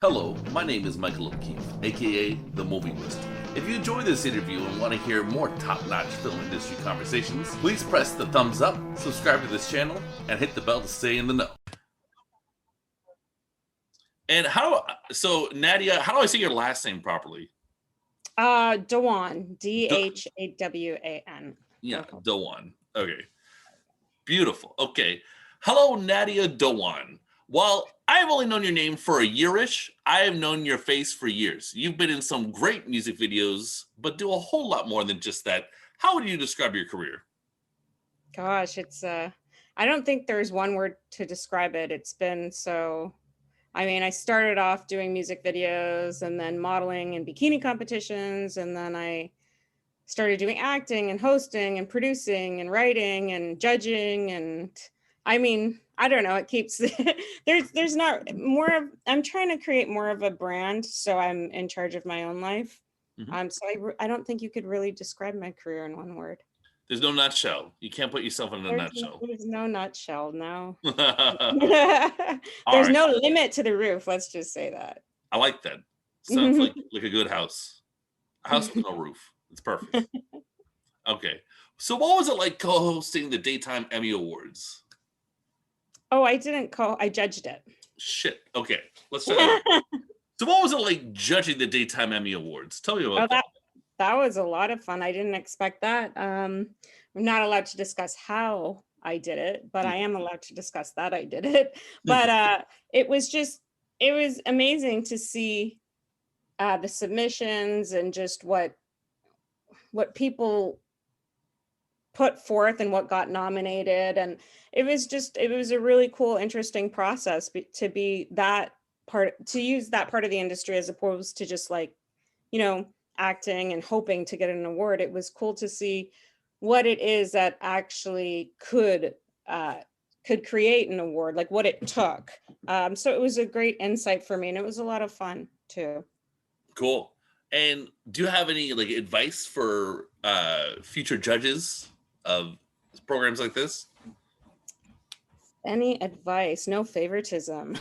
Hello, my name is Michael OKeefe, aka The Movie Wizard. If you enjoy this interview and want to hear more top-notch film industry conversations, please press the thumbs up, subscribe to this channel, and hit the bell to stay in the know. And Nadia, how do I say your last name properly? Dhawan, Dhawan. Yeah, Dhawan. Okay. Beautiful. Okay. Hello, Nadia Dhawan. While I've only known your name for a year-ish, I have known your face for years. You've been in some great music videos, but do a whole lot more than just that. How would you describe your career? Gosh, I don't think there's one word to describe it. It's been so, I mean, I started off doing music videos and then modeling and bikini competitions, and then I started doing acting and hosting and producing and writing and judging. And I mean, I don't know, it keeps there's not more of, I'm trying to create more of a brand, so I'm in charge of my own life. I don't think you could really describe my career in one word. There's no nutshell. You can't put yourself in a nutshell. There's no nutshell, no. All There's right. no limit to the roof, let's just say that. I like that. Sounds like a good house. A house with no roof. It's perfect. Okay. So what was it like co-hosting the Daytime Emmy Awards? Oh, I judged it. Shit. Okay. Let's start that. So what was it like judging the Daytime Emmy Awards? Tell me about that. That was a lot of fun. I didn't expect that. I'm not allowed to discuss how I did it, but I am allowed to discuss that I did it. But it was amazing to see the submissions and just what people put forth and what got nominated. And it was a really cool, interesting process to be that part, to use that part of the industry as opposed to just like, acting and hoping to get an award. It was cool to see what it is that actually could create an award, like what it took. So it was a great insight for me, and it was a lot of fun too. Cool. And do you have any like advice for future judges of programs like this? Any advice? No favoritism.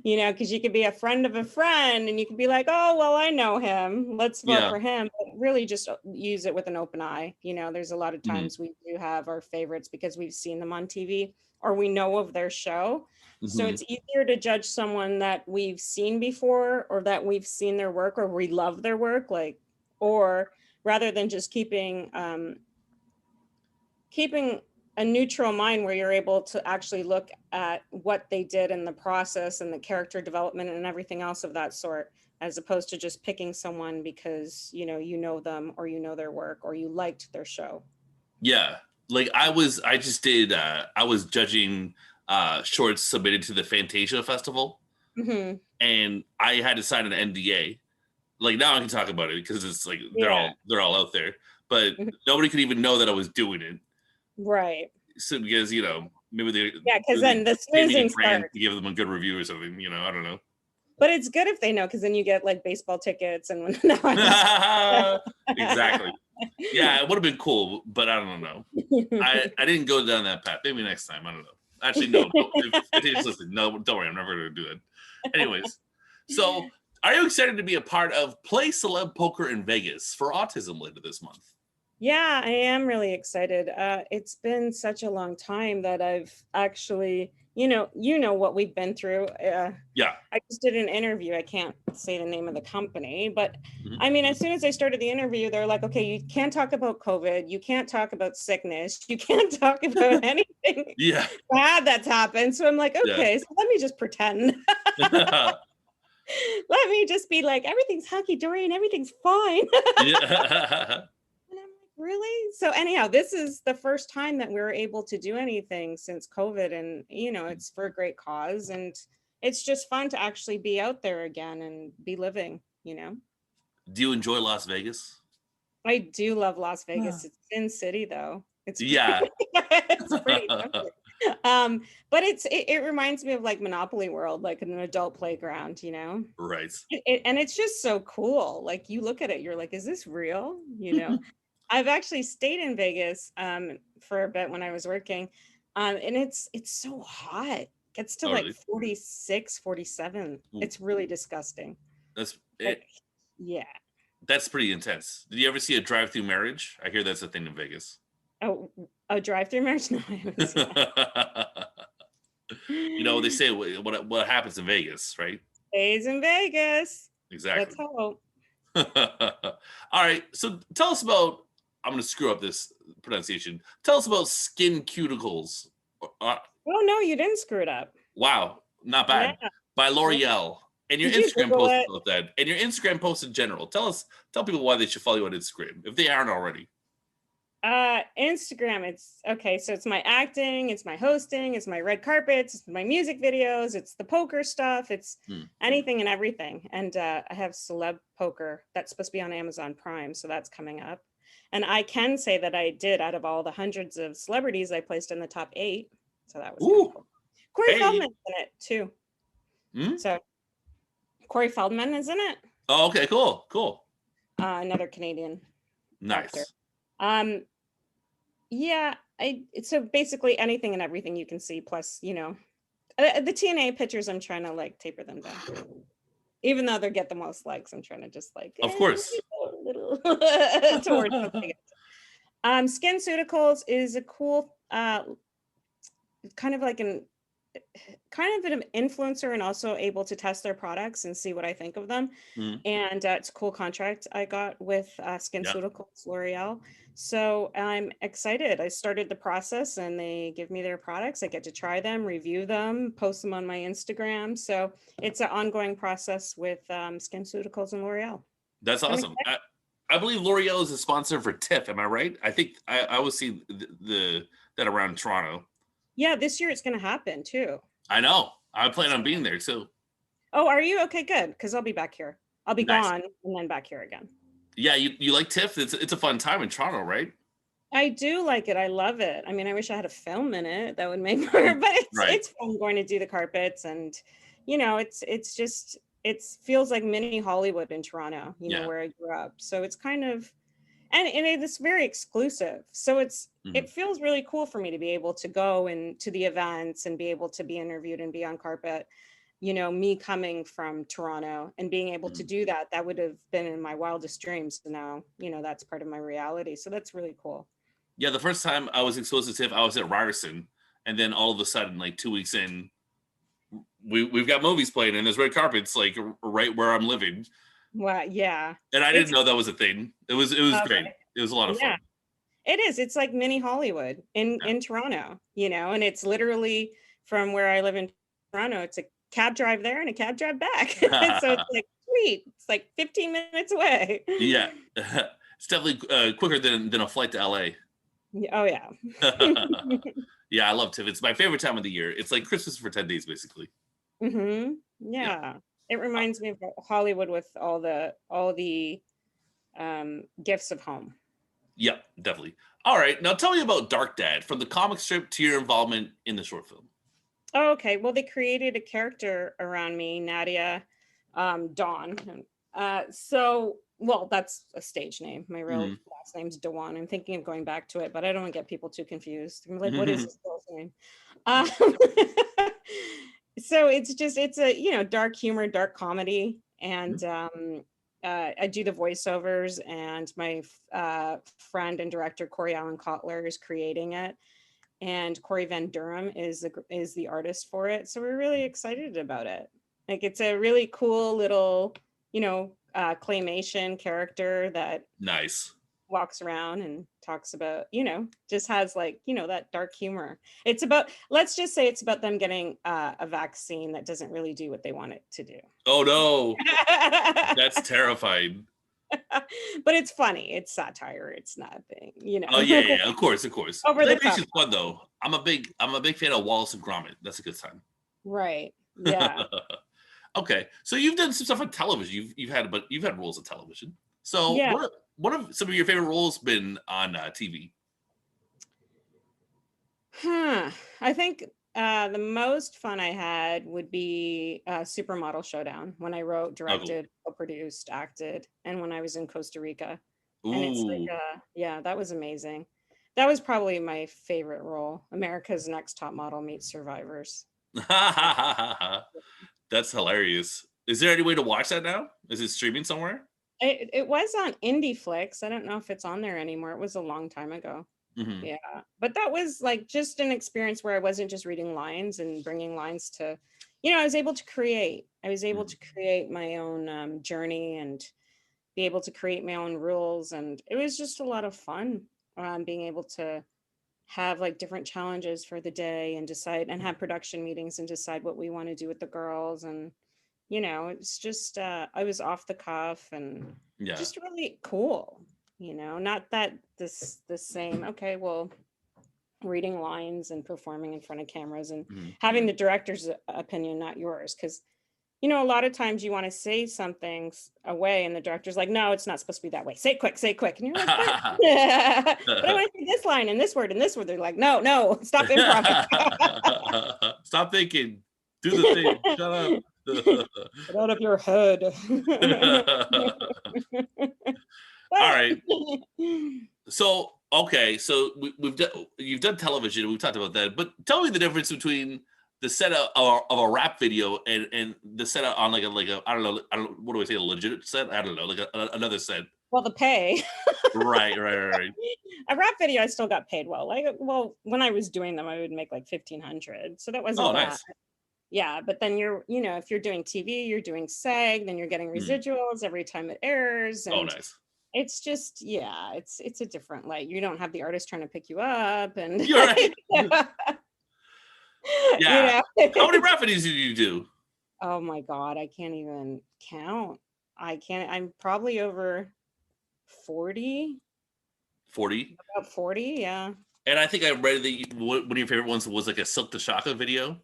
Because you could be a friend of a friend and you could be like, oh, well, I know him, let's vote for him. But really just use it with an open eye. There's a lot of times we do have our favorites because we've seen them on TV or we know of their show. So it's easier to judge someone that we've seen before or that we've seen their work or we love their work, or rather than just keeping a neutral mind where you're able to actually look at what they did in the process and the character development and everything else of that sort, as opposed to just picking someone because, you know them or you know their work or you liked their show. Yeah. Like I was judging shorts submitted to the Fantasia Festival. And I had to sign an NDA. Like now I can talk about it because it's like they're all out there, but nobody could even know that I was doing it. Right. So because maybe they because then the snoozing starts to give them a good review or something. I don't know. But it's good if they know, because then you get like baseball tickets and exactly. Yeah, it would have been cool, but I don't know. I didn't go down that path. Maybe next time. I don't know. Actually, no. No, don't worry. I'm never going to do that. Anyways, so are you excited to be a part of Play Celeb Poker in Vegas for autism later this month? Yeah, I am really excited. It's been such a long time that I've actually, you know what we've been through. Yeah. I just did an interview. I can't say the name of the company, but I mean, as soon as I started the interview, they're like, okay, you can't talk about COVID. You can't talk about sickness. You can't talk about anything bad that's happened. So I'm like, okay, so let me just pretend. Let me just be like, everything's hunky-dory and everything's fine. Really? So anyhow, this is the first time that we're able to do anything since COVID, and it's for a great cause, and it's just fun to actually be out there again and be living. Do you enjoy Las Vegas? I do love Las Vegas. It's Sin City, though. It's it's pretty but it reminds me of like Monopoly World, like an adult playground, Right. And it's just so cool. Like you look at it, you're like, is this real? I've actually stayed in Vegas for a bit when I was working, and it's so hot. Gets to Oh, like really? 46, 47. Ooh, It's really disgusting. that's it. Like, yeah. That's pretty intense. Did you ever see a drive-through marriage? I hear that's a thing in Vegas. Oh, a drive-through marriage? No, I haven't seen You know, they that. say what happens in Vegas, right? Stays in Vegas. Let's Exactly. hope. All right. So tell us about. I'm going to screw up this pronunciation. Tell us about skin cuticles. Uh, Oh no, you didn't screw it up. wow, not Yeah. bad. By L'Oreal. And your Did you Instagram Google post it? about that. And your Instagram post in general. Tell people why they should follow you on Instagram if they aren't already. Instagram, it's okay. So it's my acting, it's my hosting, it's my red carpets, it's my music videos, it's the poker stuff, it's anything and everything. And I have celeb poker that's supposed to be on Amazon Prime, so that's coming up. And I can say that I did, out of all the hundreds of celebrities, I placed in the top 8. So that was kind of Ooh, cool. Corey hey. Feldman's in it too. Hmm? So Corey Feldman is in it. Oh, okay, cool. Another Canadian actor. Nice. Yeah, so basically anything and everything you can see, plus, the TNA pictures, I'm trying to like taper them down. Even though they get the most likes, I'm trying to just like Of course. a little towards something. SkinCeuticals is a cool kind of an influencer, and also able to test their products and see what I think of them. Mm, And it's a cool contract I got with yeah. SkinCeuticals L'Oreal. So I'm excited. I started the process and they give me their products. I get to try them, review them, post them on my Instagram. So it's an ongoing process with SkinCeuticals and L'Oreal. That's So awesome. I believe L'Oreal is a sponsor for TIFF. Am I right? I think I always see that around Toronto. Yeah, this year it's going to happen too. I know. I plan on being there too. Oh, are you? Okay, good. Because I'll be back here. I'll be Nice. gone and then back here again. Yeah, you like TIFF? It's a fun time in Toronto, right? I do like it. I love it. I mean, I wish I had a film in it. That would make more, but it's fun going to do the carpets, and it feels like mini Hollywood in Toronto, where I grew up. So it's kind of, and it's very exclusive. So it feels really cool for me to be able to go and to the events and be able to be interviewed and be on carpet. Me coming from Toronto and being able to do that would have been in my wildest dreams. So now, that's part of my reality. So that's really cool. Yeah, the first time I was exposed to TIFF, I was at Ryerson, and then all of a sudden, like 2 weeks in, we've got movies playing, and there's red carpets like right where I'm living. Well, yeah. And I didn't know that was a thing. It was great. It was a lot of fun. It is. It's like mini Hollywood in Toronto, and it's literally from where I live in Toronto. It's a cab drive there and a cab drive back. So it's like sweet. It's like 15 minutes away. Yeah. It's definitely quicker than a flight to LA. Oh, yeah. Yeah, I love TIFF. It's my favorite time of the year. It's like Christmas for 10 days, basically. Yeah. It reminds me of Hollywood with all the gifts of home. Yep, definitely. All right. Now tell me about Dark Dad, from the comic strip to your involvement in the short film. Oh, okay. Well, they created a character around me, Nadia Dhawan. Well, that's a stage name. My real last name's Dhawan. I'm thinking of going back to it, but I don't want to get people too confused. I'm like, what is this girl's name? So it's a, dark humor, dark comedy. And I do the voiceovers, and my friend and director, Corey Allen Kotler, is creating it. And Corey Van Durham is the artist for it. So we're really excited about it. Like, it's a really cool little, claymation character that Nice walks around and talks about, just has like, that dark humor. Let's just say it's about them getting a vaccine that doesn't really do what they want it to do. Oh no. That's terrifying. But it's funny. It's satire. It's nothing, Oh yeah, of course. Over the top. Claymation's fun though. I'm a big fan of Wallace and Gromit. That's a good time. Right. Yeah. Okay, so you've done some stuff on television. You've had roles on television. So Yeah. what have some of your favorite roles been on TV? I think the most fun I had would be Supermodel Showdown, when I wrote, directed, co-produced, acted, and when I was in Costa Rica. Ooh. And it's like, that was amazing. That was probably my favorite role. America's Next Top Model meets Survivors. That's hilarious. Is there any way to watch that now? Is it streaming somewhere? It was on IndieFlix. I don't know if it's on there anymore. It was a long time ago. Hmm. Yeah, but that was like just an experience where I wasn't just reading lines and bringing lines to, I was able to create. I was able to create my own journey and be able to create my own rules, and it was just a lot of fun. Being able to have like different challenges for the day and decide and have production meetings and decide what we want to do with the girls, and it's just I was off the cuff and Yeah. just really cool. Not that the same, okay, well, reading lines and performing in front of cameras and having the director's opinion, not yours, because a lot of times you want to say something away and the director's like, no, it's not supposed to be that way, say it quick, and you're like, but but I want to say this line and this word and this word. They're like, no, stop improv. Stop thinking, do the thing, shut up. Get out of your head. All right. So, okay, so you've done television. We've talked about that, but tell me the difference between the setup of a rap video and the setup on like a I don't know, what do I say, a legit set? I don't know, like another set. Well, the pay. Right. A rap video, I still got paid well. When I was doing them, I would make like 1,500, so that wasn't bad. Nice. Yeah, but then if you're doing TV, you're doing SAG, then you're getting residuals every time it airs. And nice. It's just, it's a different light. You don't have the artist trying to pick you up, and you're right. Yeah. How many rap videos do you do? Oh my God, I can't even count. I'm probably over 40. 40? About 40, yeah. And I think I read that one of your favorite ones was like a Silkk to Shocka video.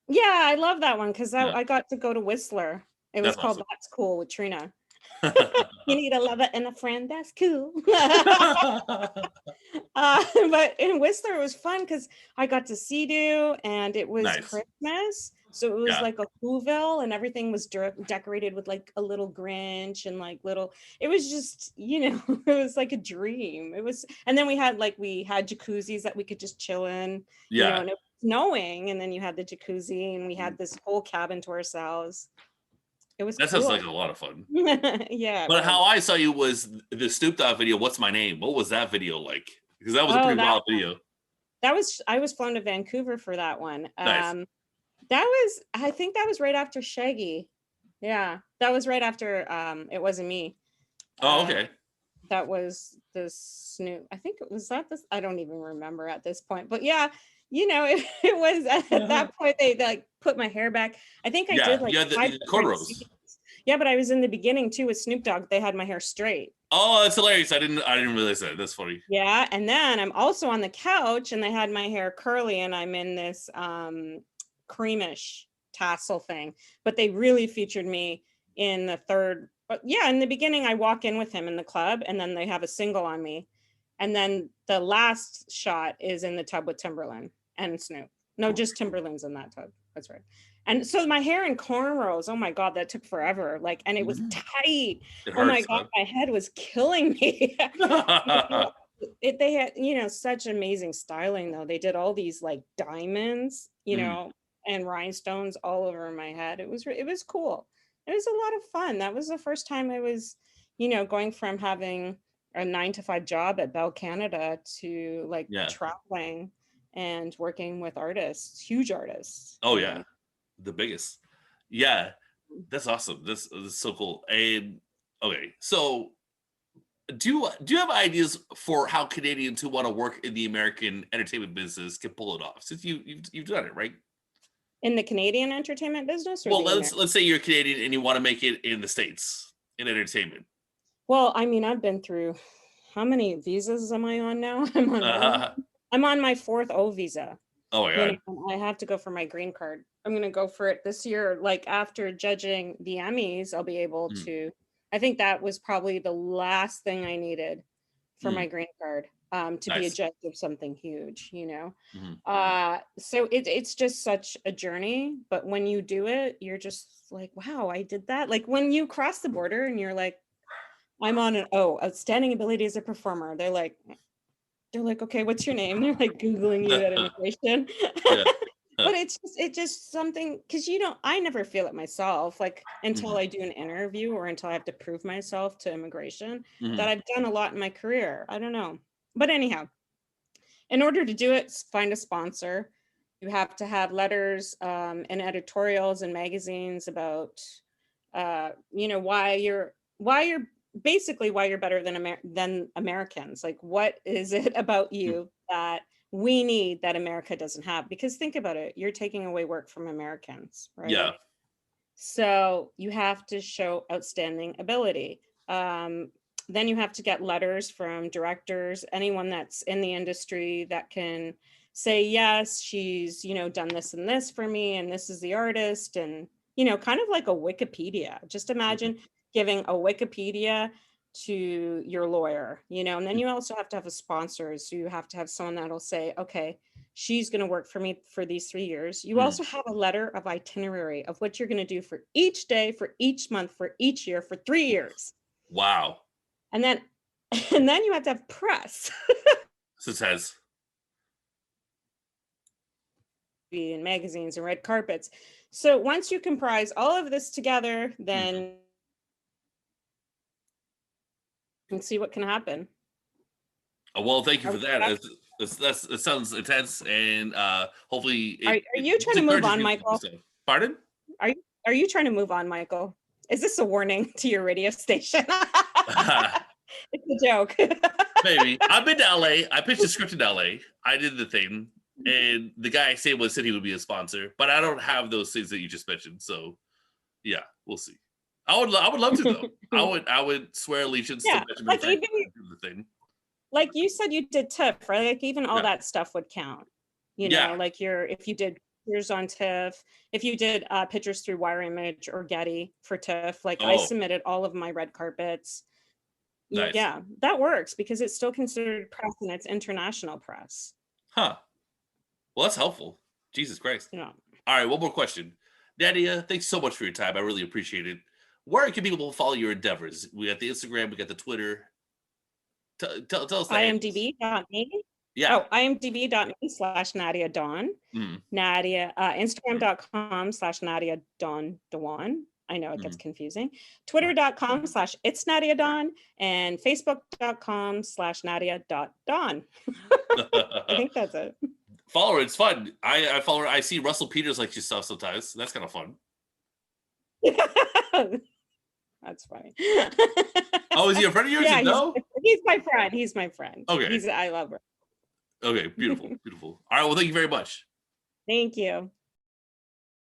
Yeah, I love that one because I got to go to Whistler. It was called awesome. That's Cool with Trina. You need a lover and a friend, that's cool. But in Whistler, it was fun because I got to see you, and it was Christmas. So it was like a Whoville, and everything was decorated with like a little Grinch and like it was just, it was like a dream. It was, and then we had jacuzzis that we could just chill in, and it was snowing, and then you had the jacuzzi, and we had this whole cabin to ourselves. It was that cool. sounds like a lot of fun. Yeah. But how I saw you was the Snoop Dogg video, What's My Name? What was that video like? Because that was a pretty wild video. I was flown to Vancouver for that one. Nice. I think that was right after Shaggy. Yeah, that was right after It Wasn't Me. Oh, okay. That was the Snoop. I think it was this. I don't even remember at this point. But yeah, it was at that point they like put my hair back. I think I did like the cornrows. Yeah, but I was in the beginning too with Snoop Dogg. They had my hair straight. Oh, that's hilarious. I didn't realize that. That's funny. Yeah, and then I'm also on the couch and they had my hair curly and I'm in this creamish tassel thing. But they really featured me in the third. In the beginning I walk in with him in the club and then they have a single on me. And then the last shot is in the tub with Timberland and Snoop. No, just Timberland's in that tub. That's right. And so my hair in cornrows, oh my God, that took forever. And it was tight. Oh my God, my head was killing me. They had, such amazing styling though. They did all these like diamonds, and rhinestones all over my head. It was cool. It was a lot of fun. That was the first time I was, going from having a 9-to-5 job at Bell Canada to traveling and working with artists, huge artists. Oh yeah. The biggest. Yeah, that's awesome. This is so cool. And okay, so do you have ideas for how Canadians who want to work in the American entertainment business can pull it off? Since you've done it, right? In the Canadian entertainment business? Well, let's say you're Canadian and you want to make it in the States in entertainment. Well, I mean, I've been through, how many visas am I on now? I'm on my 4th O visa. Oh my God. I have to go for my green card. I'm going to go for it this year. Like after judging the Emmys, I'll be able to, I think that was probably the last thing I needed for my green card, to be a judge of something huge, so it's just such a journey, but when you do it, you're just like, wow, I did that. Like when you cross the border and you're like, I'm on outstanding ability as a performer. They're like, okay, what's your name? They're like Googling you at immigration. But it's just something, because I never feel it myself, like until I do an interview or until I have to prove myself to immigration that I've done a lot in my career. I don't know. But anyhow, in order to do it, find a sponsor. You have to have letters and editorials and magazines about, why you're basically why you're better than Americans. Like, what is it about you that we need that America doesn't have? Because think about it, you're taking away work from Americans, right? Yeah. So you have to show outstanding ability. Then you have to get letters from directors, anyone that's in the industry that can say, yes, she's, done this and this for me, and this is the artist, and, kind of like a Wikipedia. Just imagine giving a Wikipedia to your lawyer, and then you also have to have a sponsor. So you have to have someone that'll say, okay, she's going to work for me for these 3 years. You also have a letter of itinerary of what you're going to do for each day, for each month, for each year, for 3 years. Wow. And then you have to have press. So it says in magazines and red carpets. So once you comprise all of this together, then you can see what can happen. Oh, well, thank you for that. It sounds intense, and hopefully. Are you trying to move on, Michael? Pardon? Are you trying to move on, Michael? Is this a warning to your radio station? It's a joke. Maybe. I've been to LA. I pitched a script in LA. I did the thing, and the guy said he would be a sponsor, but I don't have those things that you just mentioned. So, yeah, we'll see. I would love to though. I would swear allegiance to Benjamin Franklin and do the thing. Like you said, you did TIFF, right? Like even all that stuff would count. Like if you did pictures on TIFF, if you did pictures through Wire Image or Getty for TIFF, like I submitted all of my red carpets. Nice. Yeah, that works because it's still considered press and it's international press. Huh. Well, that's helpful. Jesus Christ. Yeah. All right, one more question. Nadia, thanks so much for your time. I really appreciate it. Where can people follow your endeavors? We got the Instagram, we got the Twitter. Tell us that. IMDb.me. Yeah. Oh, IMDb.me/Nadia Dhawan. Nadia, Instagram.com/Nadia Dhawan. I know it gets confusing. Twitter.com/It's Nadia Dhawan and Facebook.com/Nadia.Dhawan. I think that's it. Follow her. It's fun. I follow her. I see Russell Peters like your stuff sometimes. That's kind of fun. That's funny. Oh, is he a friend of yours? Yeah, no? He's my friend. He's my friend. Okay. I love her. Okay, beautiful, beautiful. All right, well, thank you very much. Thank you.